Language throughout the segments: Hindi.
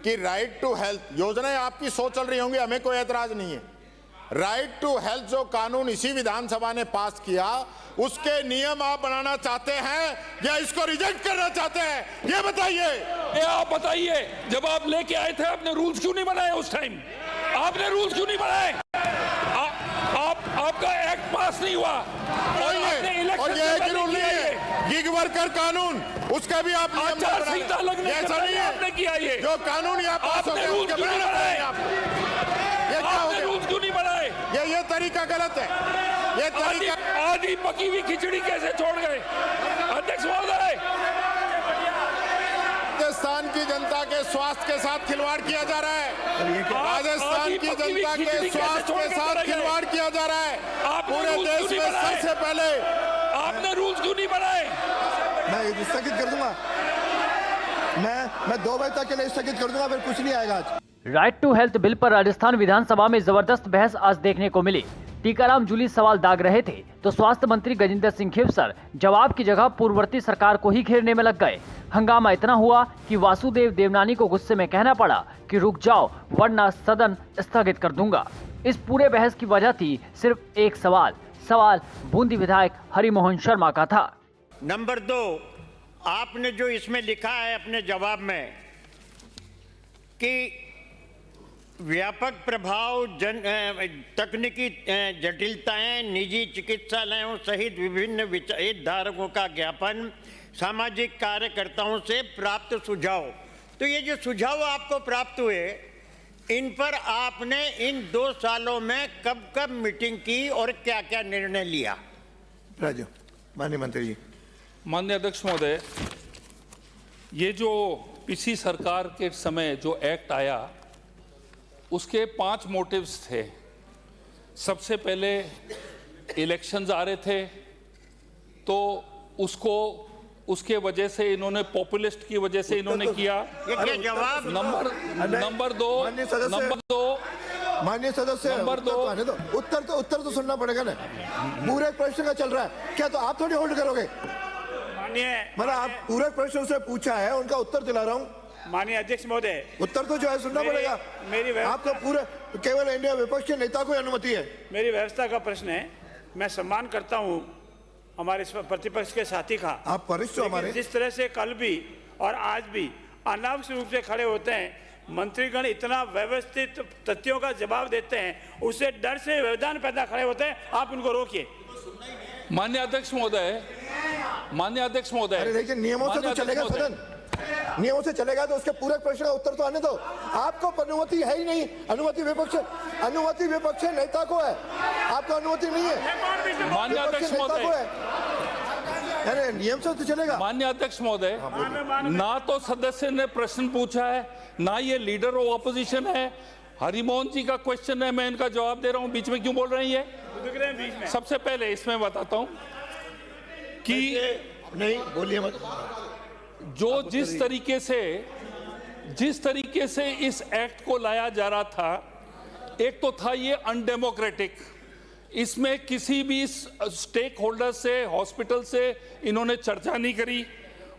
कि राइट टू हेल्थ योजनाएं आपकी 100 चल रही होंगी, हमें कोई एतराज नहीं है। राइट टू हेल्थ जो कानून इसी विधानसभा ने पास किया, उसके नियम आप बनाना चाहते हैं या इसको रिजेक्ट करना चाहते हैं, ये बताइए। ये आप बताइए, जब आप लेके आए थे आपने रूल्स क्यों नहीं बनाए? उस टाइम आपने रूल्स क्यों नहीं बनाए? आपका एक्ट पास नहीं हुआ और ये रूल नहीं है गिग वर्कर कानून, उसका भी आप आचार संहिता लगने ऐसा नहीं है आपने किया। ये जो कानून यहाँ पास हो गया उसके बनाना पड़ेगा आपको। ये क्या हो गया? रूल्स क्यों नहीं बनाए? ये तरीका गलत है। ये तरीका आधी पकी हुई खिचड़ी कैसे छोड़ गए? अध्यक्ष महोदय, राजस्थान की जनता के स्वास्थ्य के साथ खिलवाड़ किया जा रहा है। राजस्थान की जनता के स्वास्थ्य के साथ खिलवाड़ किया जा रहा है। पूरे देश में सबसे पहले आपने रूल्स क्यों नहीं बनाए? मैं स्थगित कर दूंगा, मैं 2 बजे तक के लिए स्थगित कर दूंगा, फिर कुछ नहीं आएगा आज। राइट टू हेल्थ बिल पर राजस्थान विधानसभा में जबरदस्त बहस आज देखने को मिली। टीकाराम जूली सवाल दाग रहे थे तो स्वास्थ्य मंत्री गजेंद्र सिंह खेपसर जवाब की जगह पूर्ववर्ती सरकार को ही घेरने में लग गए। हंगामा इतना हुआ कि वासुदेव देवनानी को गुस्से में कहना पड़ा कि रुक जाओ वरना सदन स्थगित कर दूंगा। इस पूरे बहस की वजह थी सिर्फ एक सवाल बूंदी विधायक हरिमोहन शर्मा का था। नंबर 2, आपने जो इसमें लिखा है अपने जवाब में कि व्यापक प्रभाव तकनीकी जटिलताएं, निजी चिकित्सालयों सहित विभिन्न हितधारकों का ज्ञापन, सामाजिक कार्यकर्ताओं से प्राप्त सुझाव। तो ये जो सुझाव आपको प्राप्त हुए, इन पर आपने इन 2 सालों में कब मीटिंग की और क्या क्या निर्णय लिया? राजू, माननीय मंत्री जी। माननीय अध्यक्ष महोदय, ये जो पिछली सरकार के समय जो एक्ट आया उसके 5 मोटिव्स थे। सबसे पहले इलेक्शंस आ रहे थे तो उसके वजह से इन्होंने पॉपुलिस्ट की वजह से इन्होंने किया। ये जवाब नंबर दो माननीय सदस्य उत्तर तो सुनना पड़ेगा ना। पूरे प्रश्न का चल रहा है क्या, तो आप थोड़ी होल्ड करोगे? मतलब आप पूरे प्रश्न से पूछा है, उनका उत्तर दिला रहा हूँ। माननीय अध्यक्ष महोदय, उत्तर तो जो है सुनना पड़ेगा। आपको पूरे केवल इंडिया विपक्ष के नेता को अनुमति है। मेरी व्यवस्था का प्रश्न है। मैं सम्मान करता हूं हमारे प्रतिपक्ष के साथी का। आप वरिष्ठ हो हमारे। जिस तरह से कल भी और आज भी अनावश्यक रूप से खड़े होते हैं, मंत्रीगण इतना व्यवस्थित तथ्यों का जवाब देते हैं, उससे डर से व्यवधान पैदा खड़े होते हैं। आप उनको रोकिए। माननीय अध्यक्ष महोदय, अरे देखिए, नियमों से तो चलेगा सदन, नियमों से चलेगा तो उसके पूरे प्रश्न का उत्तर तो आने दो। आपको अनुमति है ही नहीं। अनुमति विपक्ष नेता को है, आपको अनुमति नहीं है। माननीय अध्यक्ष महोदय, अरे नियम से तो चलेगा। माननीय अध्यक्ष महोदय, ना तो सदस्य ने प्रश्न पूछा है, ना ये लीडर ऑफ ऑपोजिशन है। हरिमोहन जी का क्वेश्चन है, मैं इनका जवाब दे रहा हूं। बीच में क्यों बोल रहे हैं ये? सबसे पहले इसमें बताता हूं कि नहीं बोलिए मत। जो जिस तरीके से इस एक्ट को लाया जा रहा था, एक तो था ये अनडेमोक्रेटिक। इसमें किसी भी स्टेक होल्डर से, हॉस्पिटल से इन्होंने चर्चा नहीं करी।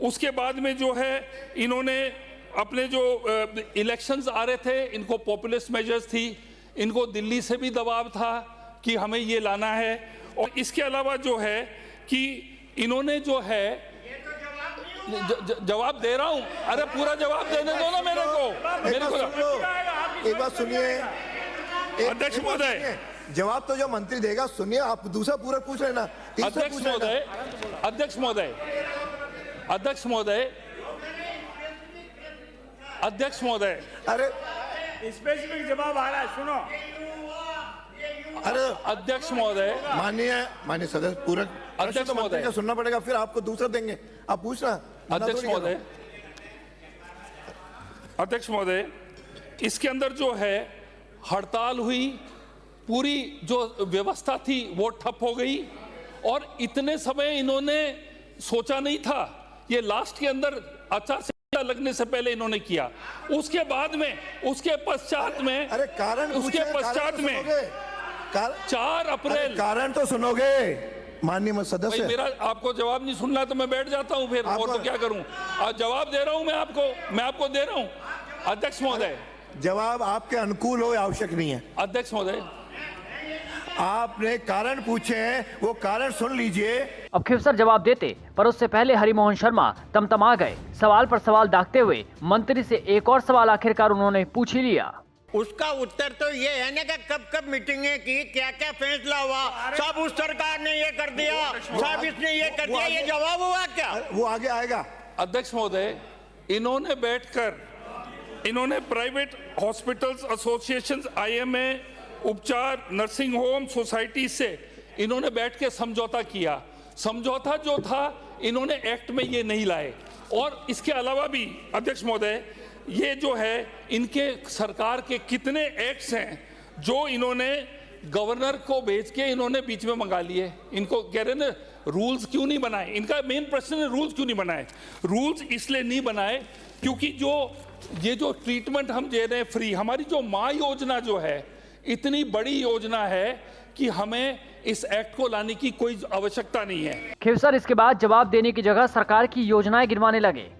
उसके बाद में जो है इन्होंने अपने जो इलेक्शंस आ रहे थे, इनको पॉपुलिस्ट मेजर्स थी, इनको दिल्ली से भी दबाव था कि हमें ये लाना है। और इसके अलावा जो है कि इन्होंने जो है जवाब दे रहा हूं। अरे पूरा जवाब देने दो ना मेरे को। एक बात सुनिए अध्यक्ष महोदय, जवाब तो जो मंत्री देगा सुनिए, आप दूसरा पूरा पूछ लेना। अध्यक्ष महोदय, अरे स्पेसिफिक जवाब आ रहा है, सुनो। अरे अध्यक्ष महोदय, माननीय सदस्य, पूरा अध्यक्ष महोदय का सुनना पड़ेगा, फिर आपको दूसरा देंगे। आप पूछना। अध्यक्ष महोदय, इसके अंदर जो है हड़ताल हुई, पूरी जो व्यवस्था थी वो ठप हो गई और इतने समय इन्होंने सोचा नहीं था। ये लास्ट के अंदर आचार संहिता लगने से पहले इन्होंने किया। उसके बाद में, उसके पश्चात में, अरे कारण, उसके पश्चात में 4 अप्रैल, कारण तो सुनोगे माननीय सदस्य। मेरा आपको जवाब नहीं सुनना तो मैं बैठ जाता हूं फिर, और तो क्या करूं। आज जवाब दे रहा हूं मैं आपको दे रहा हूं। अध्यक्ष महोदय, जवाब आपके अनुकूल हो आवश्यक नहीं है। अध्यक्ष महोदय, आपने कारण पूछे हैं, वो कारण सुन लीजिए। अब खिवसर जवाब देते, पर उससे पहले हरिमोहन शर्मा तमतमा गए। सवाल पर सवाल दागते हुए मंत्री से एक और सवाल आखिरकार उन्होंने पूछ ही लिया। उसका उत्तर तो ये है ना कि कब कब मीटिंगें की, क्या क्या फैसला हुआ, सब उस सरकार ने ये कर दिया, सब इसने ये कर दिया, ये जवाब हुआ क्या? वो आगे आएगा। अध्यक्ष महोदय, इन्होंने बैठकर इन्होंने प्राइवेट हॉस्पिटल्स एसोसिएशंस, आईएमए, उपचार, नर्सिंग होम सोसाइटी से इन्होंने बैठ के समझौता किया। समझौता जो था इन्होंने एक्ट में ये नहीं लाए। और इसके अलावा भी अध्यक्ष महोदय, ये जो है इनके सरकार के कितने एक्ट्स हैं जो इन्होंने गवर्नर को भेज के इन्होंने बीच में मंगा लिए। इनको कह रहे ना रूल्स क्यों नहीं बनाए, इनका मेन प्रश्न है रूल्स क्यों नहीं बनाए। रूल्स इसलिए नहीं बनाए क्योंकि ये जो ट्रीटमेंट हम दे रहे हैं फ्री, हमारी जो माँ योजना जो है इतनी बड़ी योजना है कि हमें इस एक्ट को लाने की कोई आवश्यकता नहीं है। खिवसर इसके बाद जवाब देने की जगह सरकार की योजनाएं गिनवाने लगे,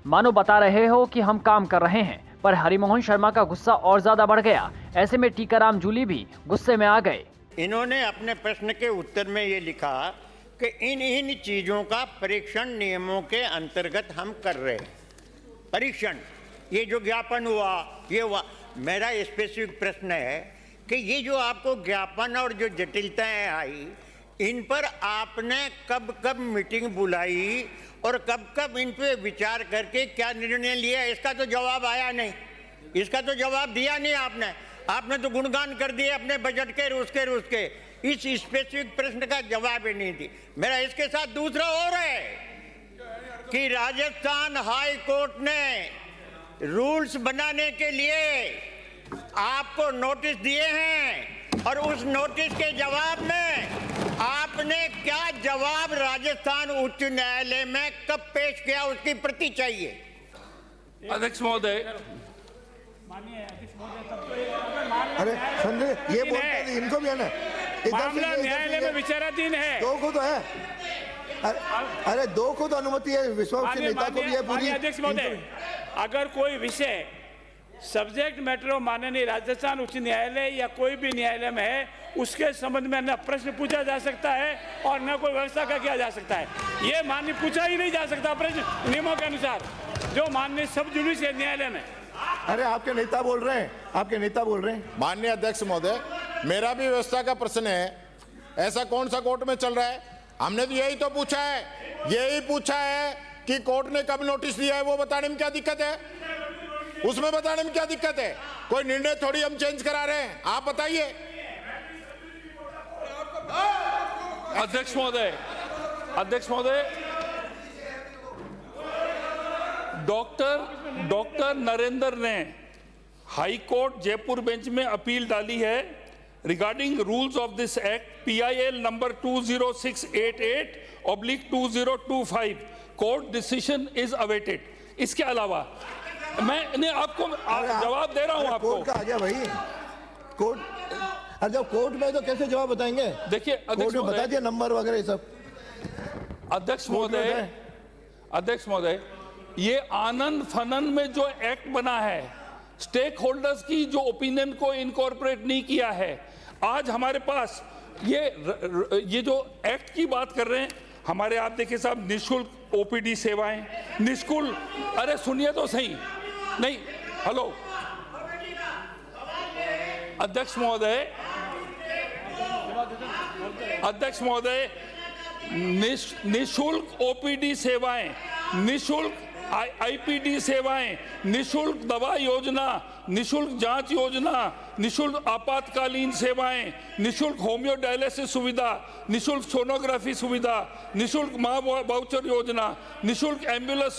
मानो बता रहे हो कि हम काम कर रहे हैं। पर हरिमोहन शर्मा का गुस्सा और ज्यादा बढ़ गया। ऐसे में टीकाराम जूली भी गुस्से में आ गए। इन्होंने अपने प्रश्न के उत्तर में ये लिखा कि इन चीजों का परीक्षण नियमों के अंतर्गत हम कर रहे हैं। परीक्षण, ये जो ज्ञापन हुआ, ये हुआ। मेरा स्पेसिफिक प्रश्न है कि ये जो आपको ज्ञापन और जो जटिलताएं आई, इन पर आपने कब कब मीटिंग बुलाई और कब कब इन पे विचार करके क्या निर्णय लिया, इसका तो जवाब आया नहीं, इसका तो जवाब दिया नहीं आपने। आपने तो गुणगान कर दिए अपने बजट के रूस के। इस स्पेसिफिक प्रश्न का जवाब ही नहीं दी। मेरा इसके साथ दूसरा और है कि राजस्थान हाई कोर्ट ने रूल्स बनाने के लिए आपको नोटिस दिए हैं और उस नोटिस के जवाब में आपने क्या जवाब राजस्थान उच्च न्यायालय में कब पेश किया, उसकी प्रति चाहिए। अध्यक्ष महोदय, अरे संजय, ये बोलते हैं इनको भी है ना, मामला न्यायालय में विचाराधीन है। दो को तो है, अरे दो को तो अनुमति है, विश्वास के नेता को भी है पूरी। अध्यक्ष महोदय, अगर कोई विषय सब्जेक्ट मैटर ऑफ माननीय राजस्थान उच्च न्यायालय या कोई भी न्यायालय में है, उसके संबंध में न प्रश्न पूछा जा सकता है और न कोई व्यवस्था का किया जा सकता है। ये मान्य पूछा ही नहीं जा सकता प्रश्न नियमों के अनुसार जो माननीय सब जुडिशियल न्यायालय में। अरे आपके नेता बोल रहे हैं, आपके नेता बोल रहे हैं। माननीय अध्यक्ष महोदय, मेरा भी व्यवस्था का प्रश्न है। ऐसा कौन सा कोर्ट में चल रहा है? हमने तो यही तो पूछा है, यही पूछा है कि कोर्ट ने कब नोटिस दिया है वो बताने में क्या दिक्कत है, उसमें बताने में क्या दिक्कत है? कोई निर्णय थोड़ी हम चेंज करा रहे हैं, आप बताइए। अध्यक्ष महोदय, अध्यक्ष महोदय, डॉक्टर नरेंद्र ने हाई कोर्ट जयपुर बेंच में अपील डाली है regarding rules of this act PIL number 20688/2025। Court decision is awaited. इसके अलावा मैंने आपको जवाब दे रहा हूं आपको। कोर्ट का आ गया भाई, कोर्ट, अरे जब कोर्ट में तो कैसे जवाब बताएंगे? देखिए कोर्ट में बता दिया नंबर वगैरह ये सब। अध्यक्ष महोदय, ये आनंद फनन में जो एक्ट बना है, स्टेक होल्डर्स की जो ओपिनियन को इनकॉर्पोरेट नहीं किया है। आज हमारे पास ये जो एक्ट की बात कर रहे हैं, हमारे आप देखिए साहब, निःशुल्क OPD सेवाएं, निःशुल्क, अरे सुनिए तो सही, नहीं, हेलो अध्यक्ष महोदय, निःशुल्क OPD सेवाएं, निःशुल्क IPD सेवाएं, निःशुल्क दवा योजना, निःशुल्क जांच योजना, निःशुल्क आपातकालीन सेवाएं, निःशुल्क होम्यो डायलिसिस सुविधा, निःशुल्क सोनोग्राफी सुविधा, निःशुल्क माँ वाउचर योजना, निःशुल्क एम्बुलेंस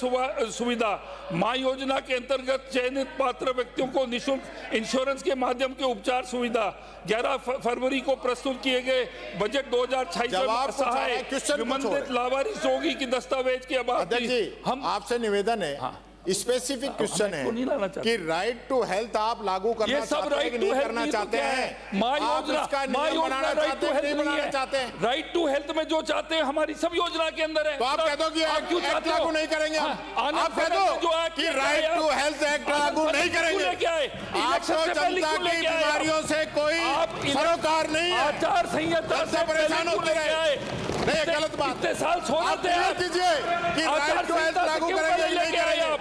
सुविधा, माँ योजना के अंतर्गत चयनित पात्र व्यक्तियों को निःशुल्क इंश्योरेंस के माध्यम के उपचार सुविधा। 11 फरवरी को प्रस्तुत किए गए बजट 2026 में सहाय संबंधित लाभार्थी रोगी की दस्तावेज की अध्यक्ष जी, हम आपसे निवेदन है, स्पेसिफिक क्वेश्चन को नहीं लाना है चाहते। कि राइट टू हेल्थ आप लागू करना ये सब चाहते हैं राइट कि टू नहीं हेल्थ करना नहीं तो चाहते क्या है? हैं? माँ आप योजना, इसका माँ नियम योजना बनाना राइट चाहते टू हैं कि हेल्थ नहीं नहीं बनाना है। चाहते हैं? राइट टू हेल्थ में जो चाहते हैं हमारी सब योजना के अंदर है। तो आप कह दो कि आप क्यों एक्ट चाहते हो? लागू नहीं करेंगे हम। हाँ, आनंद आप कह फैसले दो जो एक्ट कि किया राइट है, टू हेल्थ एक्ट आनंद लागू फैसले नहीं क्यों करेंगे। लेके आए? आपको इलेक्शन से पहले जनता क्यों की लेके आए? बीमारियों से कोई आप सरोकार नहीं है। आचार संहिता जनता से परेशान पहले होते क्यों लेके रहे। आए? नहीं, ये गलत बात इतने है। साल सो आप जाते क्लियर हैं। कीजिए कि आचार राइट टू हेल्थ संहिता से लागू क्यों करेंगे पहले कि नहीं लेके आए करेंगे? आप?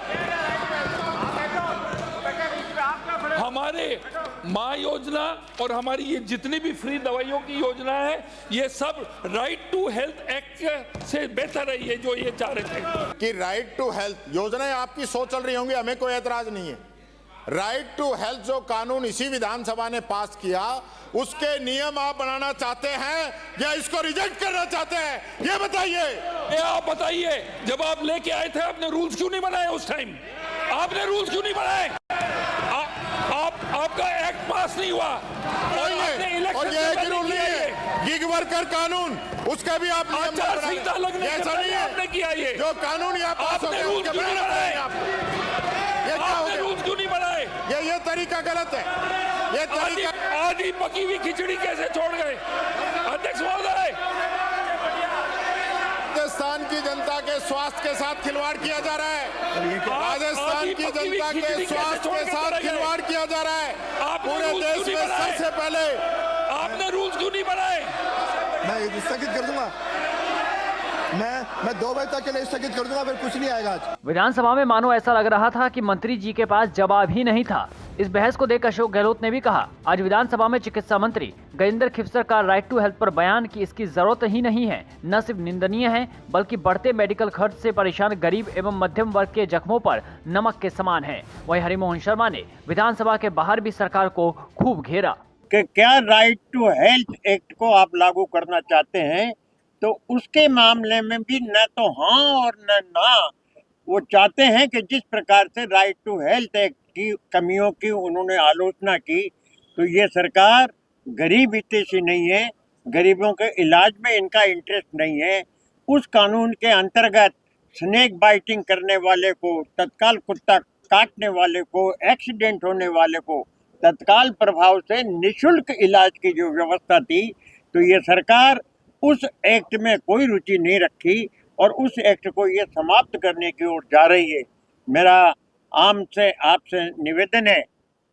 हमारे माँ योजना और हमारी ये जितनी भी फ्री दवाइयों की योजना है, ये सब राइट टू हेल्थ एक्ट से बेहतर है। ये जो ये चाह रहे थे कि राइट टू हेल्थ योजनाएं आपकी 100 चल रही होंगी, हमें कोई एतराज नहीं है। राइट टू हेल्थ जो कानून इसी विधानसभा ने पास किया, उसके नियम आप बनाना चाहते हैं या इसको रिजेक्ट करना चाहते हैं, ये बताइए। ये आप बताइए, जब आप लेके आए थे आपने रूल्स क्यों नहीं बनाए? उस टाइम आपने रूल्स क्यों नहीं बनाए? आपका एक्ट पास नहीं हुआ और आपने और इलेक्शन ये से एक पहले रूल नहीं किया ये। है, गिग वर्कर कानून, उसका भी आप नियम आचार बना संहिता रहे हैं। लगने ये के ऐसा पहले नहीं है। आपने किया ये। जो कानून यहाँ पास हो आपने गया रूल्स उसके क्यों नहीं बनाना बनाए? पड़ेगा आपको। ये क्या हो आपने गया? रूल्स क्यों नहीं बनाए? ये तरीका गलत है। ये तरीका आधी पकी हुई खिचड़ी कैसे छोड़ गए? अध्यक्ष महोदय, राजस्थान की जनता के स्वास्थ्य के साथ खिलवाड़ किया जा रहा है। राजस्थान की जनता के स्वास्थ्य के साथ खिलवाड़ किया जा रहा है। आपने पूरे रूल्स देश क्यों में नहीं बनाए? सबसे पहले आपने रूल्स क्यों नहीं बनाए? मैं स्थगित कर दूंगा। मैं 2 बजे तक के लिए स्थगित कर दूंगा, फिर कुछ नहीं आएगा आज। विधानसभा में मानो ऐसा लग रहा था कि मंत्री जी के पास जवाब ही नहीं था। इस बहस को देख अशोक गहलोत ने भी कहा, आज विधानसभा में चिकित्सा मंत्री गजेंद्र खिवसर का राइट टू हेल्थ पर बयान की इसकी जरूरत ही नहीं है, न सिर्फ निंदनीय है बल्कि बढ़ते मेडिकल खर्च से परेशान गरीब एवं मध्यम वर्ग के जख्मों पर नमक के समान है। वहीं हरिमोहन शर्मा ने विधानसभा के बाहर भी सरकार को खूब घेरा कि क्या राइट टू हेल्थ एक्ट को आप लागू करना चाहते हैं, तो उसके मामले में भी न तो हाँ और न ना। वो चाहते हैं कि जिस प्रकार से राइट टू हेल्थ एक्ट की कमियों की उन्होंने आलोचना की, तो ये सरकार गरीब हितैषी नहीं है, गरीबों के इलाज में इनका इंटरेस्ट नहीं है। उस कानून के अंतर्गत स्नेक बाइटिंग करने वाले को, तत्काल कुत्ता काटने वाले को, एक्सीडेंट होने वाले को तत्काल प्रभाव से निशुल्क इलाज की जो व्यवस्था थी, तो ये सरकार उस एक्ट में कोई रुचि नहीं रखी और उस एक्ट को ये समाप्त करने की ओर जा रही है। मेरा आपसे निवेदन है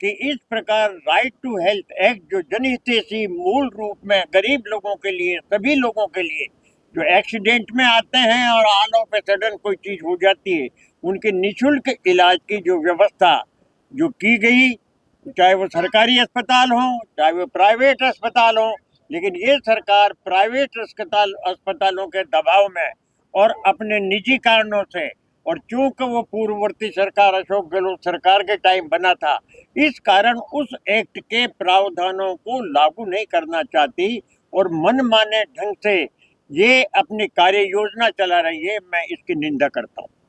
कि इस प्रकार राइट टू हेल्थ एक्ट जो जनहितैषी मूल रूप में गरीब लोगों के लिए, सभी लोगों के लिए जो एक्सीडेंट में आते हैं और ऑल ऑफ ए सडन कोई चीज हो जाती है, उनके निशुल्क इलाज की जो व्यवस्था जो की गई, चाहे वो सरकारी अस्पताल हो चाहे वो प्राइवेट अस्पताल हो, लेकिन ये सरकार प्राइवेट अस्पतालों के दबाव में और अपने निजी कारणों से, और चूंकि वो पूर्ववर्ती सरकार अशोक गहलोत सरकार के टाइम बना था, इस कारण उस एक्ट के प्रावधानों को लागू नहीं करना चाहती और मनमाने ढंग से ये अपनी कार्य योजना चला रही है। मैं इसकी निंदा करता हूँ।